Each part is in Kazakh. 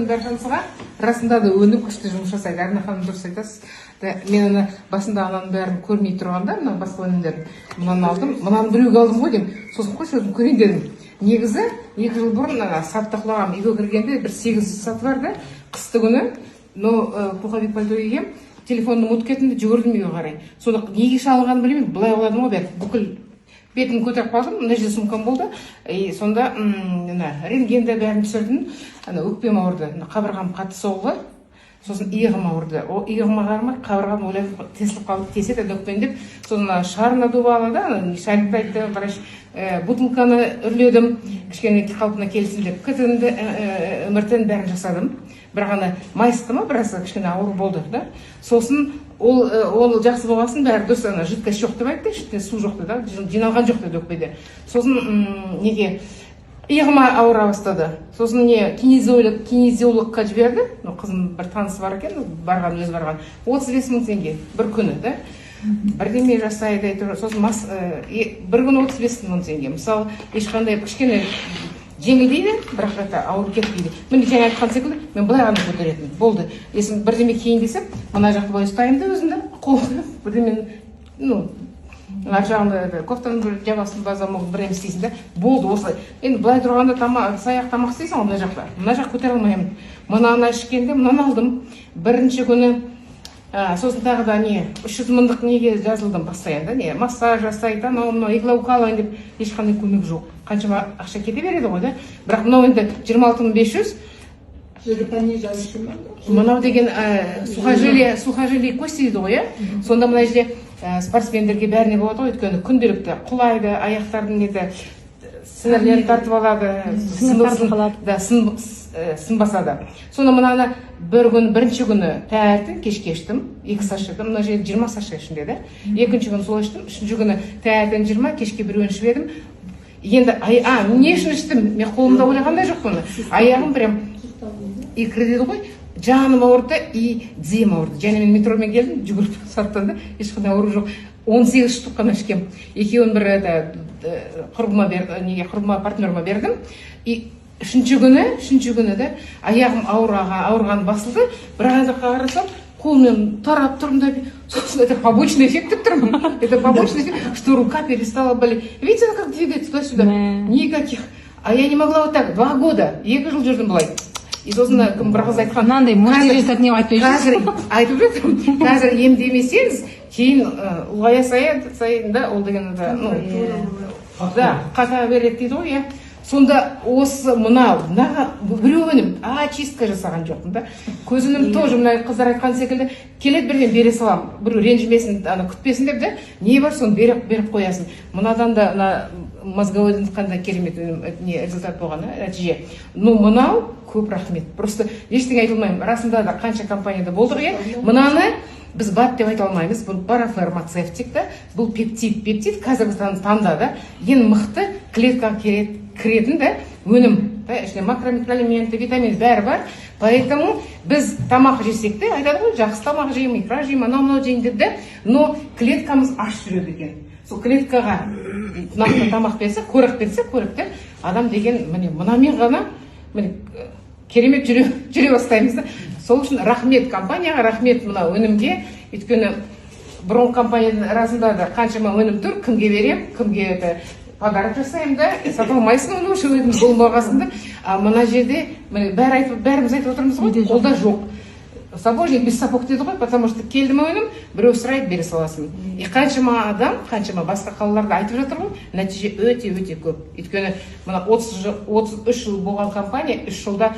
Дархансыға расында да өніп күшті жұмыс жасайды. Арна ханым дұрыс айтасыз. Мен ана басында ананың бәрін көрмей тұрғанда, мына басқа өнімдерін мынаны алдым, мынаны біреуге алдым ғой деймін. Сосын қойшы өзім көрейін дедім. Негізі 2 жыл бұрын сатты құлағам үйге кіргенде бір 8 саты бар да, қысты күні. Пуховик пальто кигем, телефонның ұмытып кеттім де жүгірдім үйге қарай. Сонда неге шалынғанын білмеймін, былай ойладым ғой бәрі. Бүкіл бетімді көтеріп қалдым, мына жерде сумкам болды. Сонда рентгенде бәрін түсірдім. Өкпем ауырды, қабырғам қатты соғылды. Сосын иығым ауырды. О иығыма қарамай қабырғам ойлап тесіліп қалды, теседі өкпендеп. Сосын шарына дубалы да, шарикті айтты, қараш бутылканы үрледім, кішкене қалпына келсін деп. КТ-ді, МРТ-ні бәрін жасадым. Бірақ ана майысты ма, біраз кішкене ауыр болды да. Сосын ол жақсы болғасын, бәрі дұрыс, жидкость жоқ деп айтты, ішінде су жоқ да, жиналған жоқ деді өкпеде. Сосын неге иығыма ауыра бастады. Сосын кинезиологқа жіберді. Қызым бір танысы бар екен, өзі барған. 35 мың теңге бір күні да. Бірдеме жасайды. Сосын бір күні 35 мың теңге. Мысалы, ешқандай кішкене жеңілдейді, бірақ ауыр кетпейді. Мен жаңа айтқан секілді, мен былай ғана көтеретін. Болды. Есім бірдеме кейін десем, мына жақты былай ұстаймын да өзімді. Қолды бірдемен, ар жағында кофтаның бір жабасын базамын бір істейсің да, болды осылай. Енді былай тұрғанда саяқ тамақ істейсің, мына жақта. Мына жақ көтере алмаймын. Мынаны ішкенде мынаны алдым. Бірінші күні сосын тағы да 300 мыңдық неге жазылдым постоянно, массаж жасайды, иглаукалайн деп ешқандай көмек жоқ. Қаншама ақша кете береді ғой да. Бірақ мынау енді 26 500. Мынау деген сухожилие кости дейді ғой, сонда мына жерде спортсмендерге бәріне болады ғой, өйткені күнделікті құлайды, аяқтардың сіңірлерін тартып алады, сын басады. Сонда мынаны бірінші күні таңертең кешке іштім, 2 сағат іштім, мына жерде 20 сағат ішінде да. Екінші күні сол іштім, үшінші күні таңертең 20, кешке біреуін ішіп едім. Енді не үшін іштім? Мен қолымда ойлағандай жоқ бұны. Аяғым прям икры дейді ғой, жаным ауырды и тізем ауырды. Және мен метромен келдім, жүгіріп саттан да, ешқандай ауыру жоқ. 18 штук қана ішкем. Екеуін бір құрбыма партнеріма бердім. И үшінші күні да аяғым ауырған басылды. Бірақ енді қарасам, қолмен тарап тұрмын да, собственно, это побочный эффект деп тұрмын. Это побочный эффект, что рука перестала болеть. Видите, она как двигается туда-сюда? Никаких. А я не могла вот так 2 года, 2 жыл жүрдім былай. И сосын кім бір қыз айтқан, мынандай мөлшерден не айтпай жүрсіз? Айтып жатырмын, қазір емдемесеңіз, кейін ұлғая сайын да, ол деген қата береді дейді ғой. Сонда осы мынау, біреу өнім, чистка жасаған жоқпын да. Көзінім тоже мына қыздар айтқан секілді, келеді бірден бере салам, біреу ренжімесін, күтпесін деп де, не бар соны беріп қоясын. Мынадан да мозговойдан қандай керемет результат болған, нәтиже. Мынау көп рахмет. Просто ештеңе айтылмаймын. Расында да қанша компанияда болдық, мынаны біз бат деп айта алмаймыз, бұл парафармацевтик да, бұл пептид. Пептид қазіргі таңда да ең мықты клеткаға кіретін да өнім. Ішінде макромикроэлементі, витамин бәрі бар. Поэтому біз тамақ жесек те, айтады ғой, жақсы тамақ жеймін, икра жеймін, анау жеймін деп де, но клеткамыз аш жүреді екен. Сол клеткаға нақты тамақ берсе, көрікті адам деген мынамен ғана керемет жүре бастаймыз да. Сол үшін рахмет компанияға, рахмет мына өнімге. Өйткені бұрын компанияның арасында да қаншама өнім тұр, кімге берем, кімге подарок жасаймын да, сата алмайсың оны үшін өзім болмағасында. Мына жерде бәріміз айтып отырмыз ғой, қолда жоқ. Сапожник без сапог дейді ғой, потому что келді ме өнім, біреу сұрайды, бере саласың. Қаншама адам, қаншама басқа қалаларда айтып жатыр ғой, нәтиже өте көп. Өйткені мына 33 жыл болған компания 3 жылда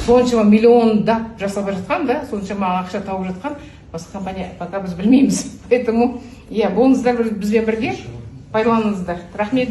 соншама миллиондап жасап жатқан да, соншама ақша тауып жатқан басқа компания пока біз білмейміз. Поэтому болыңыздар бізбен бірге, пайдаланыңыздар. Рахмет.